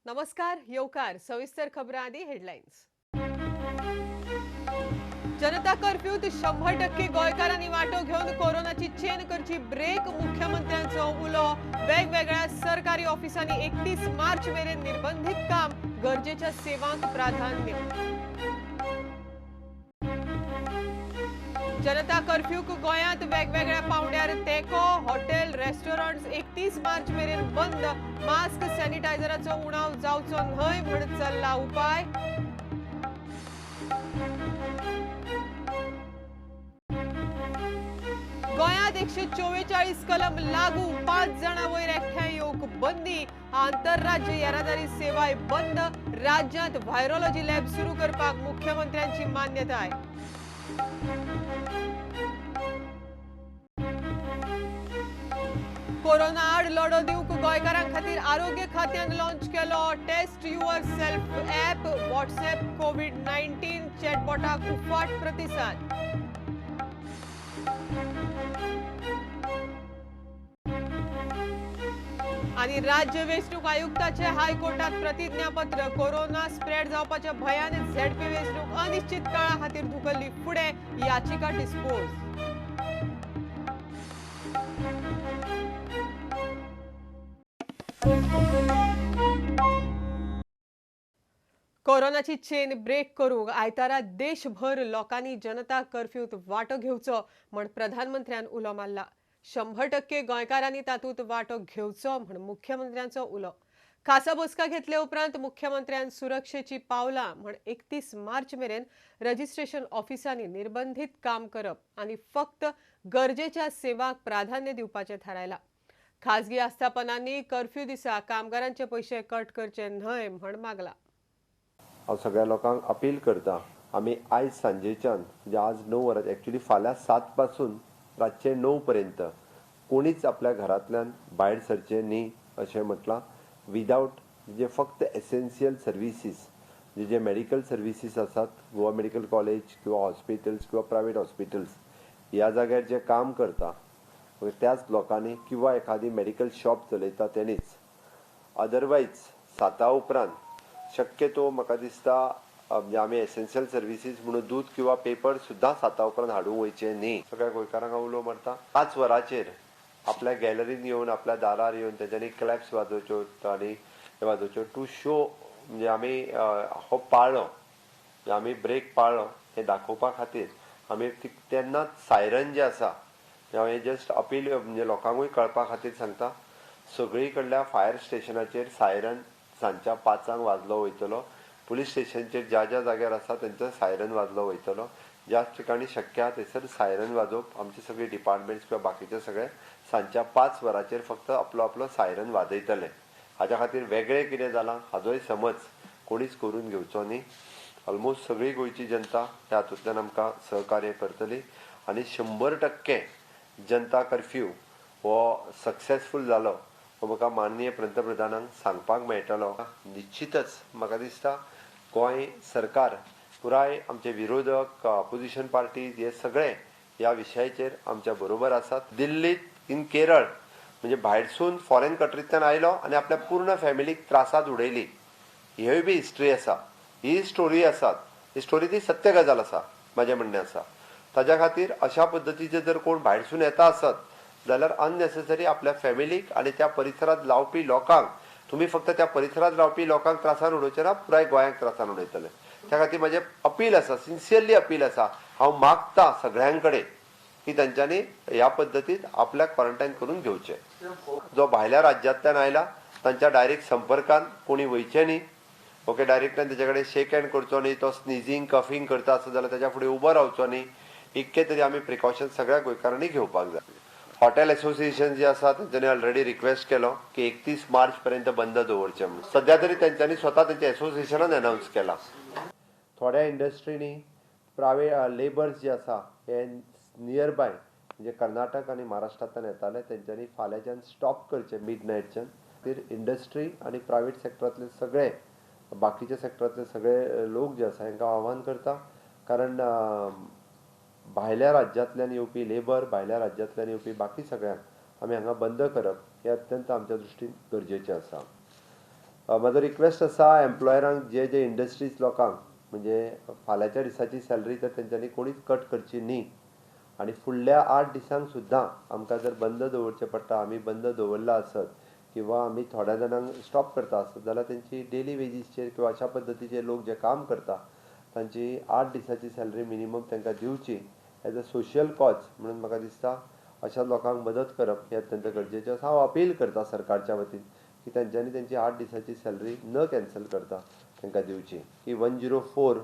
नमस्कार येवकार सविस्तर खबरां आदी हेडलायन्स। जनता कर्फ्यूत 100% गोंयकारांनी वांटो घेवन कोरोनाची चेन करची ब्रेक। मुख्यमंत्र्यांचो उलो। वेगवेगळ्या सरकारी ऑफिसांनी 31 मार्च मेरेन निर्बंधित काम, गरजेच्या सेवांक प्राधान्य। जनता कर्फ्यूक गोंयांत वेगवेगळ्या पावंड्यार तेंको। हॉटेल रेस्टॉरंट्स 31 मार्च मेरेन बंद। मास्क सॅनिटायझराचो उणाव जावचो न्हय म्हण चल्ला उपाय। गोंयांत 144 कलम लागू। 5 जाणां वयर एकठांय येवंक बंदी। आंतरराज्य येरादारी सेवाय बंद। राज्यांत व्हायरोलॉजी लॅब सुरू करपाक मुख्यमंत्र्यांची मान्यताय। कोरोना आड लढो दिवंक गोंयकारां खातीर आरोग्य खात्यान लॉन्च केलो test yourself app. WhatsApp कोविड-19 चॅटबॉटाक उफाट प्रतिसाद। आणि राज्य वेंचणूक आयुक्ताचे हायकोर्टात प्रतिज्ञापत्र। कोरोना स्प्रेड जावपाच्या भयान झेडपी वेंचणूक अनिश्चित काळा खातीर धुकल्ली फुडें। याचिका डिस्पोज। कोरोनाची चेन ब्रेक करूंक आयतारा देशभर लोकांनी जनता कर्फ्यूत वांटो घेवचो म्हण प्रधानमंत्र्यान उलो मारला। 100% गोंयकारांनी तातूंत वांटो घेवचो म्हण मुख्यमंत्र्यांचो उलो। खासा बसका घेतले उपरांत मुख्यमंत्र्यान सुरक्षेची पावलां म्हण 31 मार्च मेरेन रजिस्ट्रेशन ऑफिसांनी निर्बंधित काम करप आनी फक्त गरजेच्या सेवांक प्राधान्य दिवपाचें थारायलां। खाजगी आस्थापनांनी कर्फ्यू दिसा कामगारांचे पयशे कट करचे न्हय म्हण मागला। हांव सगळ्या लोकांक अपील करता, आमी आयज सांजेच्यान म्हणजे आज 9 वरांचेर एक्चुअली फाल्यां 7 पासून रातचे 9 पर्यंत कोणीच आपल्या घरांतल्यान भायर सरचें न्ही अशें म्हटलां। विदावट जे फक्त एसेन्शियल सर्विसीस जे मेडिकल सर्विसीस आसात, गोवा मेडिकल कॉलेज किंवा हॉस्पिटल्स किंवा प्रायवेट हॉस्पिटल्स ह्या जाग्यार जे काम करता त्याच लोकांनी किंवा एखादी मेडिकल शॉप चलयता तेणीच। अदरवायज 7 उपरांत शक्यतो म्हाका दिसता म्हणजे आमी एसेन्शियल सर्विसीस म्हणून दूध किंवा पेपर सुद्दां 7 उपरांत हाडूंक वयचे न्ही। सगळ्या गोंयकारांक उलो मारता 5 वरांचेर आपल्या गॅलरीन येवन आपल्या दारार येवन तेंच्यांनी क्लॅप्स वाजोवच्यो आनी हे वाजोवच्यो टू शो म्हणजे आमी हो पाळ्ळो आमी ब्रेक पाळ्ळो हें दाखोवपा खातीर आमी तेन्नाच सायरन जे आसा हांव हें जस्ट अपील म्हणजे लोकांकूय कळपा खातीर सांगता। सगळी कडल्या फायर स्टेशनाचेर सायरन सांजच्या 5 वाजलो वयतलो। पुलीस स्टेशनचेर ज्या ज्या जाग्यार आसा थंयसर सायरन वाजलो वयतलो। ज्या ठिकाणी शक्य आसा थंयसर सायरन वाजोवप आमचे सगळे डिपार्टमेंट्स किंवा बाकीचे सगळे सांजच्या 5 वरांचेर फक्त आपलो आपलो सायरन वाजयतले। हाच्या खातीर वेगळें कितें जालां हाजोय समज कोणीच करून घेवचो न्ही। ऑलमोस्ट सगळी गोंयची जनता त्या हातूंतल्यान आमकां सहकार्य करतली आनी 100% जनता कर्फ्यू हो सक्सेसफूल जालो हो म्हाका माननीय पंतप्रधानांक सांगपाक मेळटलो। निश्चितच म्हाका दिसता गोंय सरकार पुराय आमचे विरोधक ऑपोजिशन पार्टीज हे सगळे ह्या विशयाचेर आमच्या बरोबर आसात। दिल्लीत इन केरळ म्हणजे भायरसून फॉरेन कंट्रींतल्यान आयलो आनी आपल्या पूर्ण फॅमिलीक त्रासांत उडयली ह्योय बी हिस्ट्री आसा। ही स्टोरी आसात ही स्टोरी ती सत्य गजाल आसा म्हाजें म्हणणें आसा। ताच्या खातीर अशा पद्दतीचे जर कोण भायरसून येता आसत जाल्यार अननेसेसरी आपल्या फॅमिलीक आनी त्या परिसरांत लावपी लोकांक तुमी फक्त त्या परिसरांत रावपी लोकांक त्रासान उडोवचे ना पुराय गोंयांक त्रासान उडयतले। त्या खातीर म्हजें अपील आसा, सिन्सियरली अपील आसा। हांव मागता सगळ्यां कडेन की तांच्यांनी ह्या पद्दतीन आपल्याक क्वॉरंटायन करून घेवचें। जो भायल्या राज्यांतल्यान आयला तांच्या डायरेक्ट संपर्कांत कोणी वयचें न्ही। ओके, डायरेक्टल्यान तेजे कडेन शेक हँड करचो न्ही। तो स्निजींग कफींग करता आसत जाल्यार तेच्या फुडें उबो रावचो न्ही। इतके तरी आमी प्रिकॉशन सगळ्या गोंयकारांनी घेवपाक जाय। हॉटेल असोसिएशन जे आसा तेंच्यांनी ऑलरेडी रिक्वेस्ट केलो की 31 मार्च पर्यंत बंद दवरचें म्हणून। सध्या तरी तेंच्यांनी स्वता तेंच्या असोसिएशनान अनाउन्स केला। थोड्या इंडस्ट्रीनी प्रायवेट लेबर्स जे आसा हे नियर बाय म्हणजे कर्नाटक आनी महाराष्ट्रांतल्यान येताले तेंच्यांनी फाल्यांच्यान स्टॉप करचे मिडनायटच्यान। तर इंडस्ट्री आनी प्रायवेट सेक्टरांतले सगळे बाकीच्या सेक्टरांतले सगळे लोक जे आसा हांकां आव्हान करता कारण भायल्या राज्यांतल्यान येवपी लेबर भायल्या राज्यांतल्यान येवपी बाकी सगळ्यांक आमी हांगा बंद करप हें अत्यंत आमच्या दृश्टीन गरजेचें आसा। म्हजो रिक्वेस्ट आसा एम्प्लॉयरांक जे जे इंडस्ट्रीज लोकांक म्हणजे फाल्यांच्या दिसाची सॅलरी तर तेंच्यांनी कोणीच कट करची न्ही आनी फुडल्या 8 दिसांक सुद्दां आमकां जर बंद दवरचें पडटा आमी बंद दवरला आसत किंवा आमी थोड्या जाणांक स्टॉप करता आसत जाल्यार तेंची डेली वेजीसचेर किंवा अशा पद्दतीचे लोक जे काम करता तांची 8 दिसाची सॅलरी मिनिमम तांकां दिवची एज अ सोशियल कॉज म्हणून म्हाका दिसता अशा लोकांक मदत करप हें अत्यंत गरजेचें आसा हांव अपील करता सरकारच्या वतीन की तेंच्यांनी तेंची 8 दिसाची सॅलरी न कॅन्सल करता तांकां दिवची की 104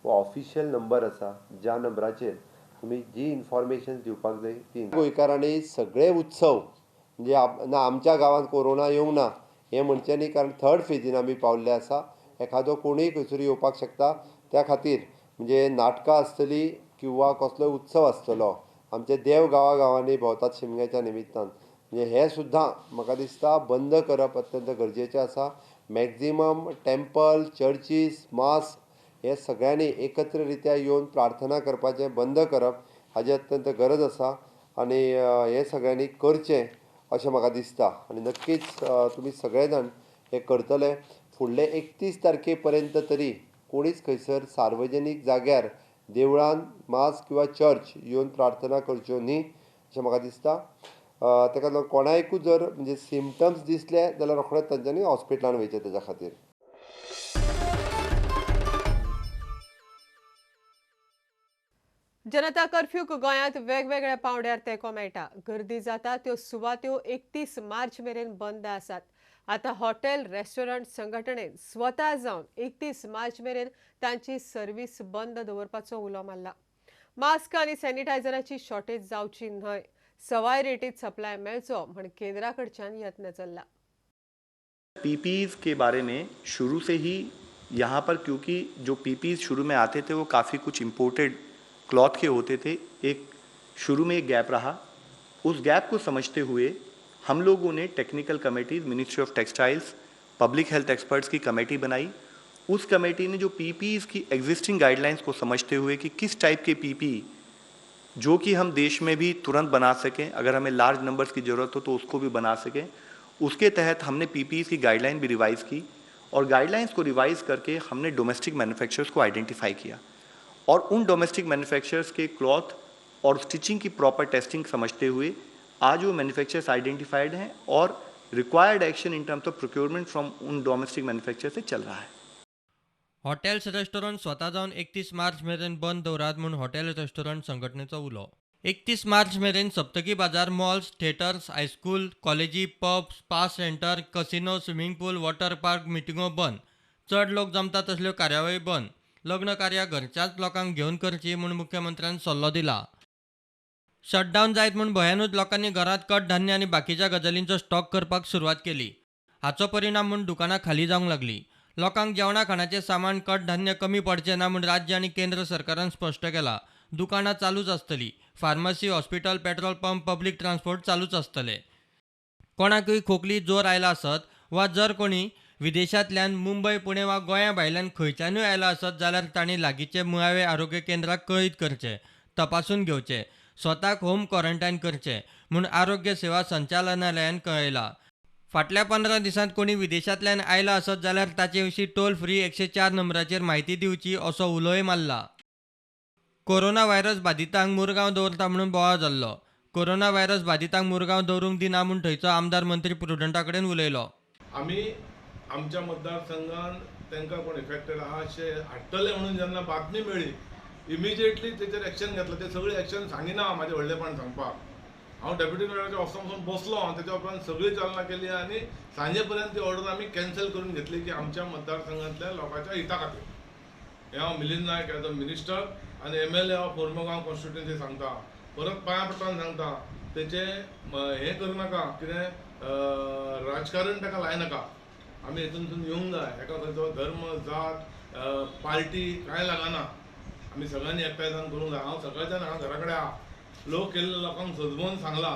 हो ऑफिशियल नंबर आसा ज्या नंबराचेर तुमी जी इन्फॉर्मेशन दिवपाक जाय ती गोंयकारांनी सगळे उत्सव म्हणजे आमच्या गांवांत कोरोना येवंक ना हें म्हणचें न्ही कारण 3rd फेजीन आमी पावल्ले आसा एखादो कोणूय खंयसर येवपाक शकता त्या खातीर म्हणजे नाटकां आसतलीं किंवा कसलोय उत्सव आसतलो आमचे देव गांवांनी भोंवतात शिमग्याच्या निमित्तान म्हणजे हें सुद्दां म्हाका दिसता बंद करप अत्यंत गरजेचें आसा मॅक्झिमम टेम्पल चर्चीस मास हे सगळ्यांनी एकत्र रित्या येवन प्रार्थना करपाचें बंद करप हाची अत्यंत गरज आसा आनी हें सगळ्यांनी करचें अशें म्हाका दिसता आनी नक्कीच तुमी सगळे जाण हें करतले फुडले 31 तारखे पर्यंत तरी कोणीच खंयसर सार्वजनीक जाग्यार देवळान मास किंवा चर्च येवन प्रार्थना करच्यो न्ही अशें म्हाका दिसता ताका लागून कोणायकूय जर म्हणजे सिमटम्स दिसले जाल्यार रोखडेंच तांच्यांनी हॉस्पिटलांत वयचें तेच्या खातीर जनता कर्फ्यूक गोंयांत वेगवेगळ्या पावंड्यार तेंको मेळटा गर्दी जाता त्यो सुवात्यो 31 मार्च मेरेन बंद आसात आतां हॉटेल रेस्टॉरंट संघटनेन स्वता जावन 31 मार्च मेरेन तांची सर्वीस बंद दवरपाचो उलो मारला मास्क आनी सॅनिटायझराची शॉर्टेज जावची न्हय सवाय रेटीत सप्लाय मेळचो म्हण केंद्रा कडच्यान यत्न चल्ला पीपीईज के बारे में शुरू से ही यहाँ पर क्योंकि जो पीपीईज शुरू में आते थे वो काफ़ी कुछ इम्पोर्टेड क्लॉथ के होते थे एक शुरू में एक गैप रहा उस गैप को समझते हुए हम लोगों ने technical committees ministry of textiles public health experts की कमेटी बनाई उस कमेटी ने जो पीपीईज की एग्जिस्टिंग गाइडलाइंस को समझते हुए कि किस टाइप के पीपीई जो कि हम देश में भी तुरंत बना सकें अगर हमें लार्ज नंबर्स की ज़रूरत हो तो उसको भी बना सकें उसके तहत हमने पीपीई की गाइडलाइन भी रिवाइज़ की और गाइडलाइंस को रिवाइज़ करके हमने डोमेस्टिक मैन्युफैक्चरर्स को आइडेंटिफाई किया और उन डोमेस्टिक मैन्युफैक्चरर्स के क्लॉथ और स्टिचिंग की प्रॉपर टेस्टिंग समझते हुए आज वो मैन्युफैक्चरर्स आइडेंटिफाइड हैं और required action in terms of procurement from उन डोमेस्टिक मैन्युफैक्चरर्स से चल रहा है हॉटेल्स रेस्टॉरंट स्वता जावन 31 मार्च मेरेन बंद दवरात म्हूण हॉटेल रेस्टॉरंट संघटनेचो उलो 31 मार्च मेरेन सप्तकी बाजार मॉल्स थिएटर्स हायस्कूल कॉलेजी pub spa centre casino swimming pool water park मिटिंगो बंद चड लोक जमता तसल्यो कार्यावळी बंद लग्न कार्यां घरच्याच लोकांक घेवन करची म्हूण मुख्यमंत्र्यान सल्लो दिला शटडावन जायत म्हूण भयानूच लोकांनी घरांत कडधान्य आनी बाकीच्या गजालींचो स्टॉक करपाक सुरवात केली हाचो परिणाम म्हूण दुकानां खाली जावंक लागली लोकांक जेवणा खाणाचें सामान कडधान्य कमी पडचें ना म्हूण राज्य आनी केंद्र सरकारान स्पश्ट केलां दुकानां चालूच आसतलीं pharmacy hospital petrol pump public transport चालूच आसतले कोणाकूय खोकली जोर आयला आसत वा जर कोणी विदेशांतल्यान मुंबय पुणे वा गोंया भायल्यान खंयच्यानूय आयला आसत जाल्यार तांणी लागींचे मुळावे आरोग्य केंद्राक कळीत करचें तपासून घेवचें स्वताक होम क्वॉरंटायन करचें म्हूण आरोग्य सेवा संचालनालयान कळयलां फाटल्या 15 दिसांत कोणी विदेशांतल्यान आयला आसत जाल्यार ताचे विशीं टोल फ्री 104 नंबराचेर म्हायती दिवची असो उलोय मारला कोरोना व्हायरस बाधितांक मुरगांव दवरता म्हणून बोवाळ जाल्लो कोरोना व्हायरस बाधितांक मुरगांव दवरूंक दिना म्हूण थंयचो आमदार मंत्री प्रुडंटा कडेन उलयलो आमी आमच्या मतदारसंघान तांकां कोण इफेक्टेड आहा अशें हाडटले म्हणून जेन्ना बातमी मेळ्ळी इमिजिएटली तेचेर एक्शन घेतलें ते सगळी एक्शन सांगिना म्हाजें व्हडलेपण सांगपाक हांव डेप्युटी कलेक्टराच्या ऑफिसांत वचून बसलो तेच्या उपरांत सगळी चालना केली आनी सांजे पर्यंत ती ऑर्डर आमी कॅन्सल करून घेतली की आमच्या मतदारसंघांतल्या लोकांच्या हिता खातीर हे हांव मिलिंद नायक एज अ मिनिस्टर आनी MLA ऑफ मोर्मुगांव कॉन्स्टिट्युएन्सी सांगता परत पांयां पडटान सांगता तेचें हें करूं नाका कितें राजकारण ताका लायनाका आमी हितून येवंक जाय एका खंयचो धर्म जात पार्टी कांय लागना आमी सगळ्यांनी एकठांय जावन करूंक जाय हांव सकाळच्यान हांगा घरा कडेन आहा लोक केल्ले लोकांक सजमोवन सांगलां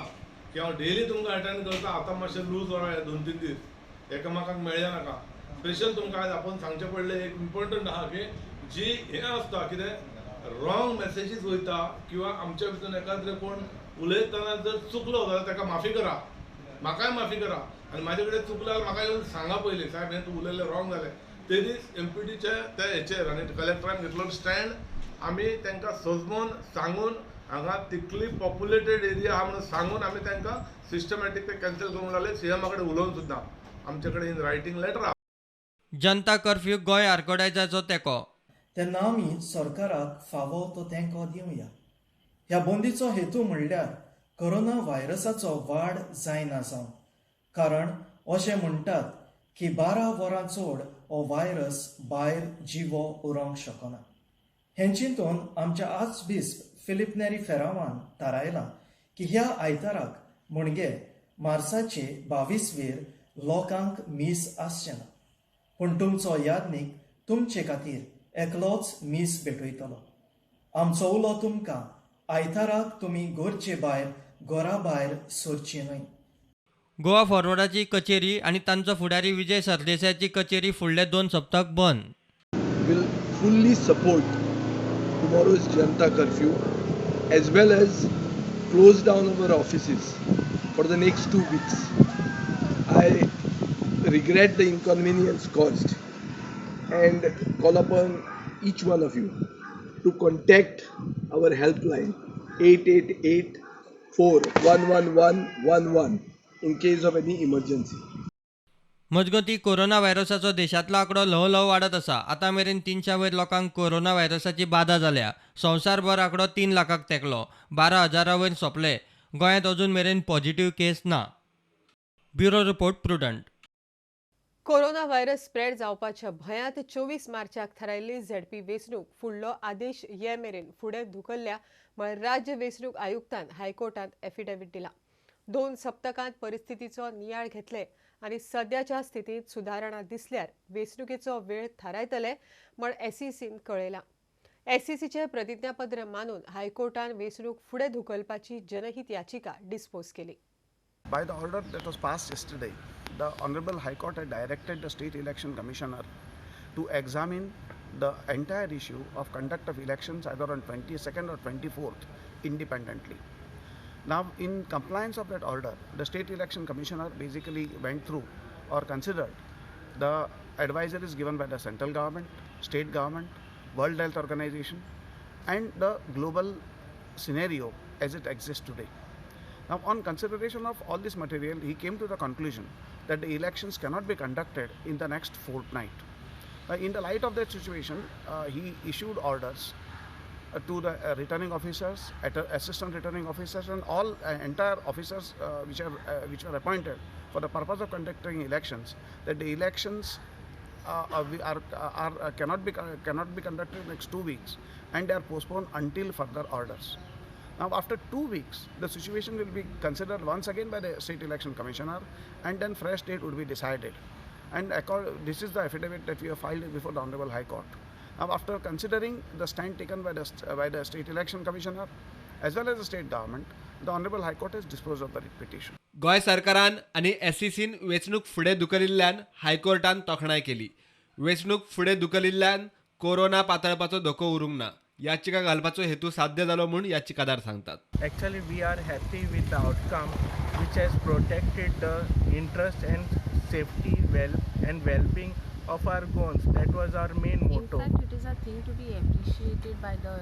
की हांव डेली तुमकां अटेंड करता आतां मातशें लूज रावया 2-3 दीस एकामेकांक मेळ्ळें नाका स्पेशल तुमकां आयज आपूण सांगचें पडलें एक इम्पॉर्टंट आहा की जी हें आसता कितें रॉंग मॅसेजीस वयता किंवा आमच्या भितून एखाद्रे कोण उलयतना जर चुकलो जाल्यार ताका माफी करा म्हाकाय माफी करा आनी म्हाजे कडेन चुकल्यार म्हाका येवन सांगा पयलीं साहेब हें तूं उलयलें रॉंग जालें. ते दीस MPDच्या त्या हेचेर आनी कलेक्टरान घेतलो स्टँड. आमी तांकां सजमोन सांगून हांगा तितली पॉप्युलेटेड एरिया आहा म्हणून सांगून आमी तांकां सिस्टमॅटीक ते कॅन्सल करूंक लागले. CMा कडेन उलोवन सुद्दां आमचे कडेन इन रायटींग लेटर आहा. जनता कर्फ्यू गोंय आर्कोडायजाचो तेंको. तेन्ना आमी सरकाराक फावो तो तेंको दिवया. ह्या बंदीचो हेतू म्हणल्यार कोरोना व्हायरसाचो वाड जायना जावन. कारण अशें म्हणटात की 12 वरां चड हो व्हायरस भायर जिवो उरोंक शकना. हें चिंतून आमच्या आज दीस फिलिप नेरी फेरावान थारायलां की ह्या आयताराक म्हणजे मार्चाचे 22वेर लोकांक मीस आसचें ना. पूण तुमचो यादनीक तुमचे खातीर एकलोच मीस भेटयतलो. आमचो उलो तुमकां आयताराक तुमी घरचे भायर घरा भायर सरचें न्हय. गोवा फॉरवर्डाची कचेरी आनी तांचो फुडारी विजय सरदेसायाची कचेरी फुडले 2 सप्तक बंद. will fully support tomorrow's Janta curfew as well as close down our offices for the next 2 weeks. I regret the inconvenience caused and call upon each one of you to contact our helpline 888 41111 in case of any emergency. मजगतीं corona व्हायरसाचो देशांतलो आंकडो ल्हव ल्हव वाडत आसा. आतां मेरेन 300 वयर लोकांक कोरोना व्हायरसाची बाधा जाल्या. संवसारभर आंकडो 3 लाखाक तेंकलो. 12,000 वयर सोंपले. गोंयांत अजून मेरेन पॉझिटिव्ह केस ना. Bureau report Prudent. Corona virus spread जावपाच्या भंयांत 24 मार्चाक थारायल्ली झेडपी वेंचणूक फुडलो आदेश ये मेरेन फुडें धुकल्ल्या म्हळ्यार राज्य वेंचणूक आयुक्तान हायकोर्टांत एफिडेवीट दिला. 2 सप्तकांत परिस्थितीचो नियाळ घेतले आनी सद्याच्या स्थितींत सुदारणा दिसल्यार वेंचणुकेचो वेळ थारायतले म्हण SECन कळयलां. SECचे प्रतिज्ञापत्र मानून हायकोर्टान वेंचणूक फुडें धुकलपाची जनहीत याचिका डिस्पोज केली. By the order that was passed yesterday, the Honorable High Court had directed the State Election Commissioner to examine the entire issue of conduct of elections either on 22nd or 24th independently. Now, in compliance of that order, the State Election Commissioner basically went through or considered the advisories given by the central government, state government, World Health Organization, and the global scenario as it exists today. Now, on consideration of all this material, he came to the conclusion that the elections cannot be conducted in the next fortnight. In the light of that situation, he issued orders to the returning officers, assistant returning officers, and all entire officers which were appointed for the purpose of conducting elections, that the elections cannot be conducted in the next 2 weeks, and they are postponed until further orders. Now, after 2 weeks, the situation will be considered once again by the State Election Commissioner, and then fresh date would be decided. And this is the affidavit that we have filed before the Honorable High Court. Now, after considering the stand taken by the State Election Commissioner as well as the state government, the Honorable High Court has disposed of the petition. Goa सरकारान आनी SECन वेंचणूक फुडें धुकलिल्ल्यान हायकोर्टान तोखणाय केली. वेंचणूक फुडें धुकलिल्ल्यान corona पातळपाचो धोको उरूंक ना. याचिका घालपाचो हेतू साध्य जालो म्हूण याचिकादार सांगतात. Actually, we are happy with the outcome, which has protected the interest and safety, well-being of our Goans. That was our main motto. In fact, it is a thing to be appreciated by the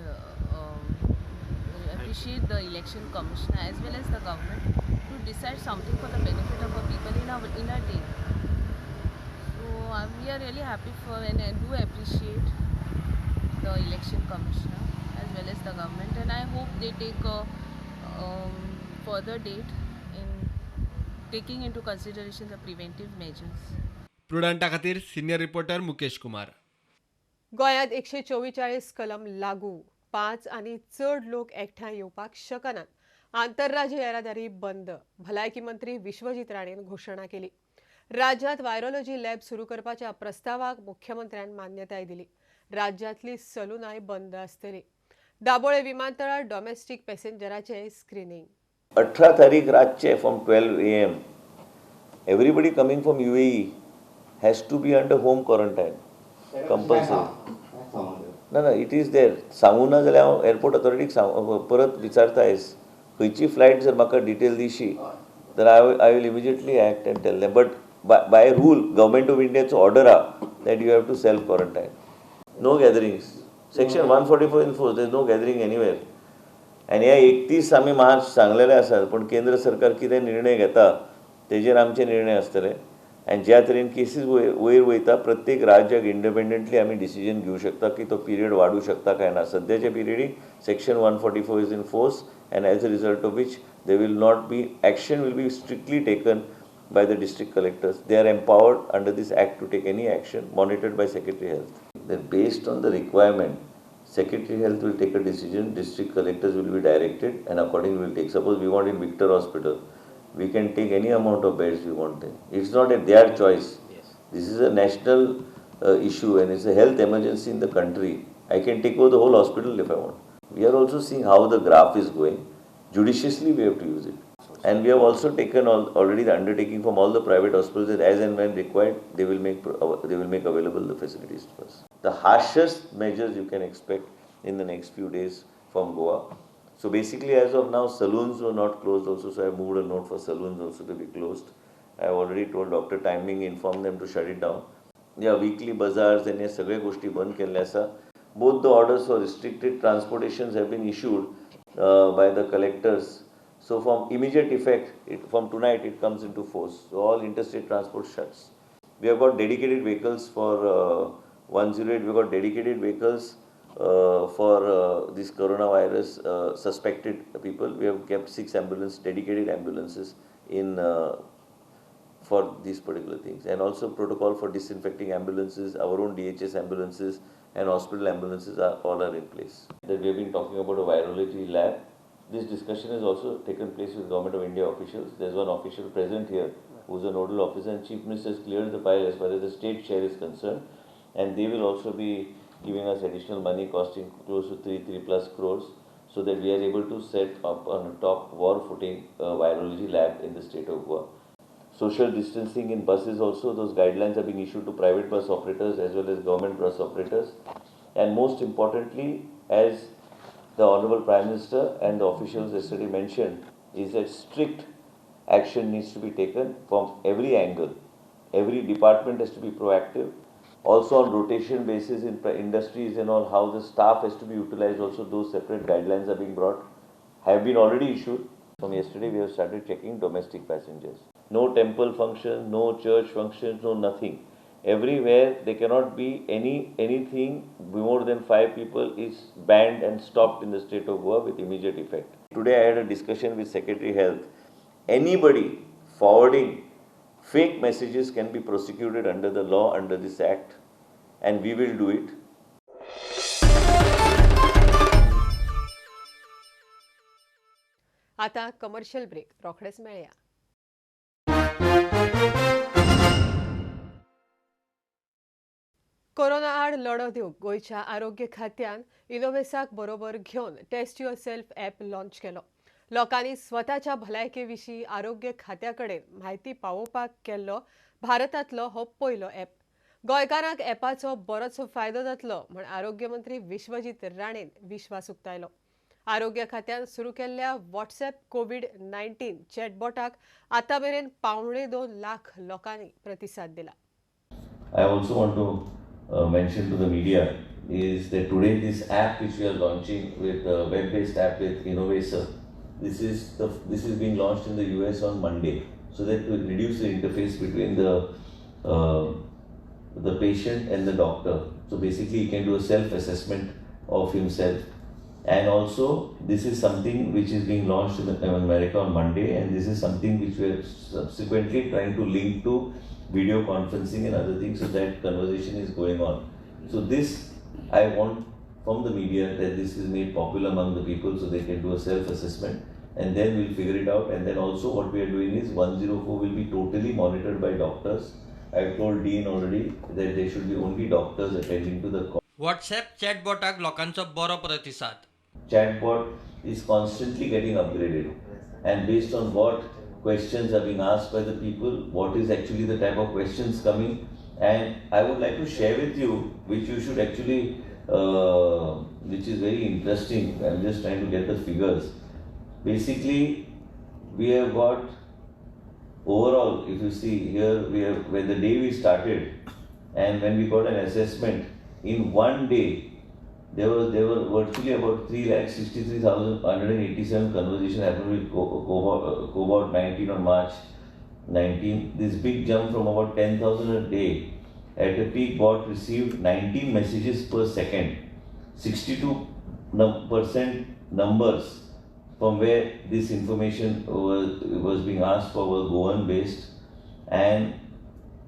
election commissioner as well as the government to decide something for the benefit of our people in a day. So we are really happy for and I do appreciate the election commissioner as well as the government, and I hope they take a further date in taking into consideration the preventive measures. प्रुडंटा खातीर senior reporter Mukesh Kumar. गोंयांत 144 कलम लागू. 5 आनी चड लोक एकठांय येवपाक शकनात. आंतरराज्य येरादारी बंद. भलायकी मंत्री विश्वजीत राणेन घोशणा केली. राज्यांत व्हायरोलॉजी लॅब सुरू करपाच्या प्रस्तावाक मुख्यमंत्र्यान मान्यताय दिली. राज्यांतली सलूनाय बंद आसतली. दाबोळे विमानतळार डॉमेस्टीक पॅसेंजराचें स्क्रिनींग. 18 तारीख रातचे from 12 AM everybody coming from UAE has to be under home quarantine compulsory. ना it is there. सांगू ना जाल्यार हांव एअरपोर्ट ऑथॉरिटीक परत विचारता खंयची फ्लायट जर म्हाका डिटेल दिशी then I will immediately act and tell them. But by rule, Government of India's order that you have to self-quarantine. No gatherings. Section 144 in force, there is no gathering anywhere. आणि ह्या 31 आमी मार्च सांगलेले आसात, पण केंद्र सरकार कितें निर्णय घेता तेजेर आमचे निर्णय आसतले. आनी ज्या तरेन केसीस वयर वयता प्रत्येक राज्याक इंडिपेंडंटली आमी डिसिजन घेवं शकता की तो पिरियड वाडूं शकता काय ना. सद्याच्या पिरियडीक section 144 is in force and as a result of which there will not be action will be strictly taken by the district collectors. They are empowered under this act to take any action monitored by Secretary Health. Then based on the requirement, Secretary Health will take a decision, district collectors will be directed and accordingly will take. Suppose we want in Victor Hospital, we can take any amount of beds we want. It's not at their choice. This is a national issue and it's a health emergency in the country. I can take over the whole hospital if I want. We are also seeing how the graph is going. Judiciously we have to use it. And we have also taken already the undertaking from all the private hospitals that as and when required, they will make available the facilities to us. The harshest measures you can expect in the next few days from Goa. So basically as of now, saloons were not closed also, so I moved a note for saloons also to be closed. I have already told Dr. Timing, informed them to shut it down. Yeah, weekly bazaars and हे सगळे गोष्टी बंद केल्ले आसा. Both the orders for restricted transportations have been issued by the collectors. So from immediate effect, from tonight it comes into force. So all interstate transport shuts. We have got dedicated vehicles for 108. We have got dedicated vehicles for this coronavirus suspected people. We have kept 6 dedicated ambulances in for these particular things. And also protocol for disinfecting ambulances, our own DHS ambulances and hospital ambulances all are in place. That we have been talking about a virology lab. This discussion has also taken place with Government of India officials. There's one official present here who's a nodal officer and Chief Minister has cleared the file as far as the state share is concerned. And they will also be giving us additional money costing close to 3 plus crores so that we are able to set up on a top war footing a virology lab in the state of Goa. Social distancing in buses also, those guidelines are being issued to private bus operators as well as government bus operators. And most importantly, as the Honorable Prime Minister and the officials yesterday mentioned, is that strict action needs to be taken from every angle. Every department has to be proactive. Also on rotation basis in industries and all, how the staff has to be utilized, also those separate guidelines are being brought, have been already issued. From yesterday we have started checking domestic passengers. No temple functions, no church functions, no nothing. Everywhere there cannot be anything more than 5 people is banned and stopped in the state of Goa with immediate effect. Today I had a discussion with Secretary Health. Anybody forwarding fake messages can be prosecuted under the law, under this act, and we will do it. आता commercial break रोखडेच मेळया. Corona आड लढो दिवंक गोयच्या आरोग्य खात्यान इनोव्हेसाक बरोबर घेवन test yourself app launch केलो. लोकांनी स्वताच्या भलायके विशीं आरोग्य खात्या कडेन म्हायती पावोवपाक केल्लो भारतांतलो हो पयलो ॲप. गोंयकारांक ॲपाचो बरोच फायदो जातलो म्हण आरोग्य मंत्री विश्वजीत राणेन विश्वास उक्तायलो. आरोग्य खात्यान सुरू केल्ल्या व्हॉट्सॲप कोविड-19 चॅटबॉटाक आतां मेरेन 2.5 लाख लोकांनी प्रतिसाद दिला. I also want to mention to the media is that today this app which we are launching with web-based app with Innovaser, this is being launched in the US on Monday, so that will reduce the interface between the patient and the doctor. So basically he can do a self-assessment of himself. And also this is something which is being launched in America on Monday, and this is something which we are subsequently trying to link to video conferencing and other things, so that conversation is going on. So this I want from the media that this is made popular among the people so they can do a self-assessment and then we'll figure it out. And then also what we are doing is 104 will be totally monitored by doctors. I've told Dean already that there should be only doctors attending to the call. WhatsApp chatbotak लोकांचो बरो प्रतिसाद. Chatbot is constantly getting upgraded, and based on what questions are being asked by the people, what is actually the type of questions coming, and I would like to share with you, which you should actually, which is very interesting. I'm just trying to get the figures. Basically, we have got overall, if you see here, when the day we started and when we got an assessment, in one day, there were virtually about 3,63,187 conversations happened with cohort 19 on March 19. This big jump from about 10,000 a day. At a peak, bot received 19 messages per second. 62% numbers from where this information was being asked for were Goan based, and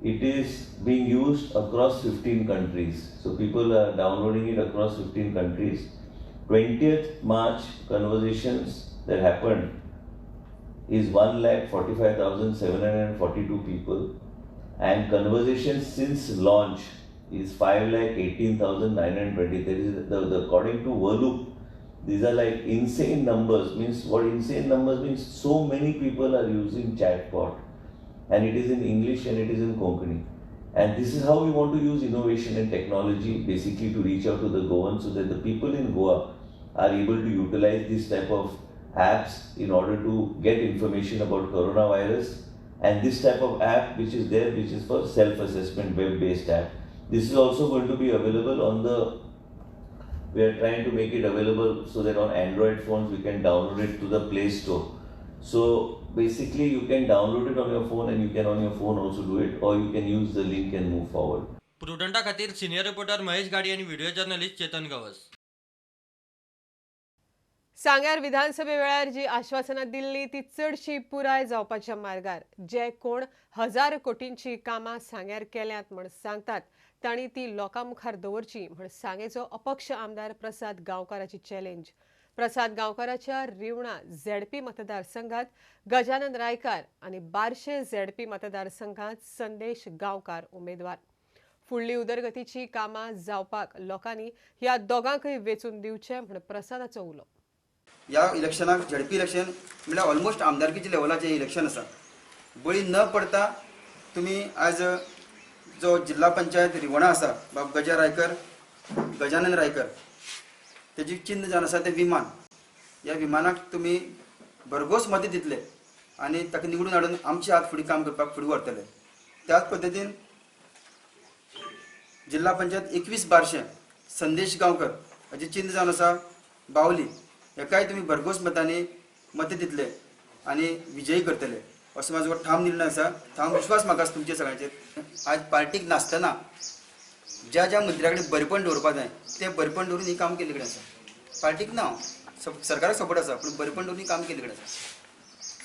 it is being used across 15 countries. So people are downloading it across 15 countries. 20th March conversations that happened is 1,45,742 people, and conversations since launch is 5,18,920. There is according to Verloop, these are like insane numbers. Means what insane numbers means? So many people are using chatbot, and it is in English and it is in Konkani. And this is how we want to use innovation and technology basically to reach out to the Goans, so that the people in Goa are able to utilize this type of apps in order to get information about coronavirus. And this type of app which is there, which is for self-assessment, web-based app. This is also going to be available on we are trying to make it available so that on Android phones we can download it to the Play Store. So basically you can download it on your phone and you can on your phone also do it, or you can use the link and move forward. प्रुडंटा खातीर senior reporter Mahesh गाडी आणि video journalist Chetan Gawas. सांग्यार विधानसभे वेळार जी आश्वासनां दिल्ली ती चडशी पुराय जावपाच्या मार्गार. जे कोण 1000 कोटींची कामां सांग्यार केल्यांत म्हण सांगतात तांणी ती लोकां मुखार दवरची म्हण सांगेचो अपक्ष आमदार प्रसाद गांवकाराची चॅलेंज. प्रसाद गांवकाराच्या रिवणा झेडपी मतदारसंघात गजानन रायकार आणि बार्शे झेडपी मतदारसंघात संदेश गांवकार उमेदवार. फुडली उदरगतीची कामां जावपाक लोकांनी ह्या दोगांकय वेचून दिवचे म्हण प्रसादाचो उलो. ह्या इलेक्शनाक झेडपी इलेक्शन म्हळ्यार ऑलमोस्ट आमदारकीच्या लेवलाचें इलेक्शन आसा. बळी न पडता तुमी आज जो जिल्हा पंचायत रिवणा आसा बाब गजानन रायकर तेजी चिन्ह जावन आसा तें विमान. ह्या विमानाक तुमी भरघोस मतां दितले आनी ताका निवडून हाडून आमचे हात फुडें काम करपाक फुडें व्हरतले. त्याच पद्दतीन जिल्हा पंचायत 21 बार्शे संदेश गांवकर हाचें चिन्ह जावन आसा बावली. हेकाय तुमी भरघोस मतांनी मतां दितले आनी विजयी करतले असो म्हाजो ठाम निर्णय आसा. ठाम विश्वास म्हाका आसा तुमच्या सगळ्यांचेर. आज पार्टीक नासतना ज्या ज्या मंत्र्या कडेन बरेपण दवरपा जाय तें बरेपण दवरून ही काम केल्ले कडेन आसा. पार्टीक ना सरकाराक सपोर्ट आसा पूण बरेपण दवरून ही काम केल्ले कडेन आसा.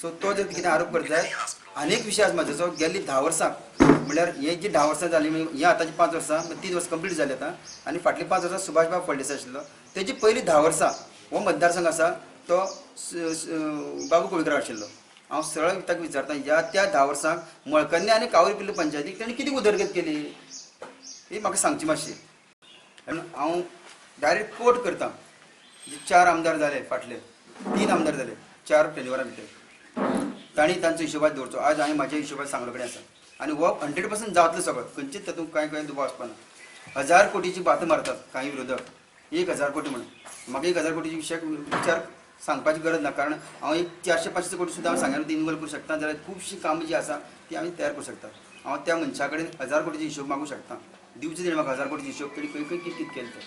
सो तो जर कितें आरोप करता जाय अनेक विशय आसा म्हाजो. गेल्ली 10 वर्सां म्हळ्यार हे जी 10 वर्सां जाली हे आतांची 5 वर्सां 3 वर्सां कंप्लीट जाली आतां आनी फाटली 5 वर्सां सुभाष बाब फळदेसाय आशिल्लो. तेजी पयली 10 वर्सां हो मतदारसंघ आसा तो बाबू कुळकर आशिल्लो. हांव सरळ ताका विचारता ह्या त्या 10 वर्सांक मळकन्ने आनी कावरी पिल्ले पंचायतीक ताणें कितें उदरगत केली ही म्हाका सांगची मातशी. हांव डायरेक्ट कोट करता. जे 4 आमदार जाले फाटले 3 आमदार जाले 4 टेन्युवरा भितर तांणी तांचो हिशोबात दवरचो. आज हांवें म्हाज्या हिशोबात सांगलो कडेन आसा आनी हो 100% जातलो सगळो. खंयचीच तातूंत कांय दुबाव आसपाना. 1000 कोटीची बात मारतात कांय विरोधक 1000 कोटी म्हणून. म्हाका 1000 कोटीचे विचार सांगपाची गरज ना, कारण हांव एक 400-500 कोटी सुद्दां हांव सांग्यार इन्वॉल्व करूं शकता. जाल्यार खुबशीं कामां जी आसा ती आमी तयार करूं शकता. हांव त्या मनशा कडेन 1000 कोटीचे हिशोब मागूं शकता. दिवचे तेणी म्हाका 1000 कोटीचे हिशोब तेणी खंय खंय कितें कितें केलें तें.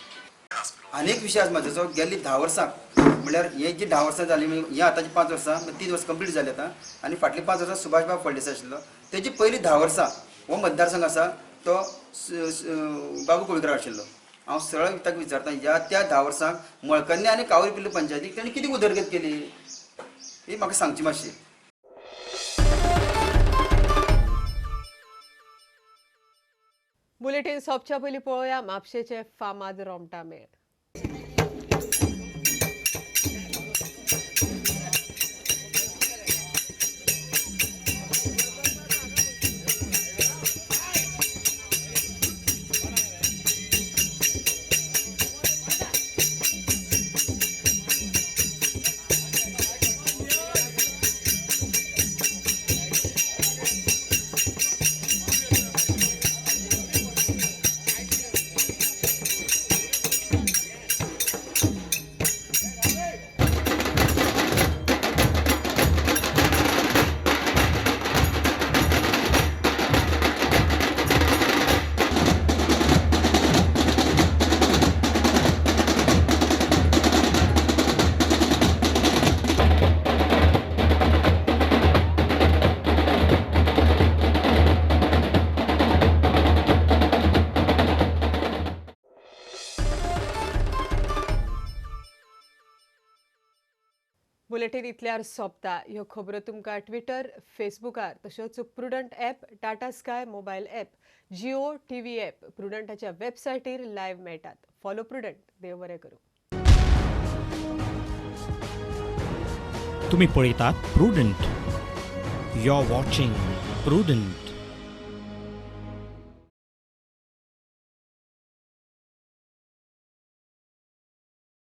अनेक विशय आसा म्हाजो. गेल्ली 10 वर्सां म्हळ्यार हे जी 10 वर्सां जाली हे आतांची 5 वर्सां 3 वर्सां कंप्लीट जाली आतां आनी फाटली 5 वर्सां सुभाष बाब फळदेसाय आशिल्लो. तेजी पयली 10 वर्सां हो मतदारसंघ आसा तो बाबू कुळकर आशिल्लो. हांव सरळ ताका विचारता ह्या त्या 10 वर्सांक मळकन्ने आनी कावरी पिल्ले पंचायतीक ताणें कितें उदरगत केली ही म्हाका सांगची मातशी. बुलेटिन सोंपच्या पयलीं पळोवया म्हापशेचे फामाद रोमटा मेळ. बुलेटिन इतल्यार सोंपता. ह्यो खबरो तुमकां ट्विटर, फेसबुकार तशेंच Prudent app, Tata Sky mobile app, Jio TV app, प्रुडंटाच्या वेबसायटीर लायव्ह मेळटात. Follow Prudent. देव बरें करूं. तुम्ही पळयतात Prudent. You are watching prudent.